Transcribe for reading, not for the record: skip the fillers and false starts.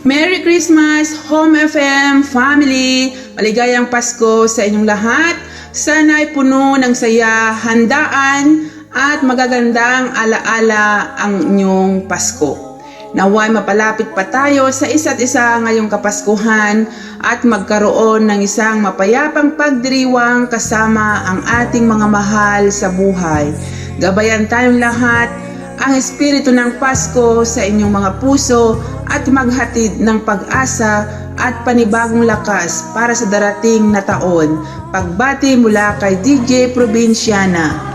Merry Christmas, Home FM family! Maligayang Pasko sa inyong lahat. Sana'y puno ng saya, handaan at magagandang alaala ang inyong Pasko. Naway mapalapit pa tayo sa isa't isa ngayong Kapaskuhan at magkaroon ng isang mapayapang pagdiriwang kasama ang ating mga mahal sa buhay. Gabayan tayong lahat ang espiritu ng Pasko sa inyong mga puso at maghatid ng pag-asa at panibagong lakas para sa darating na taon. Pagbati mula kay DJ Provinciana.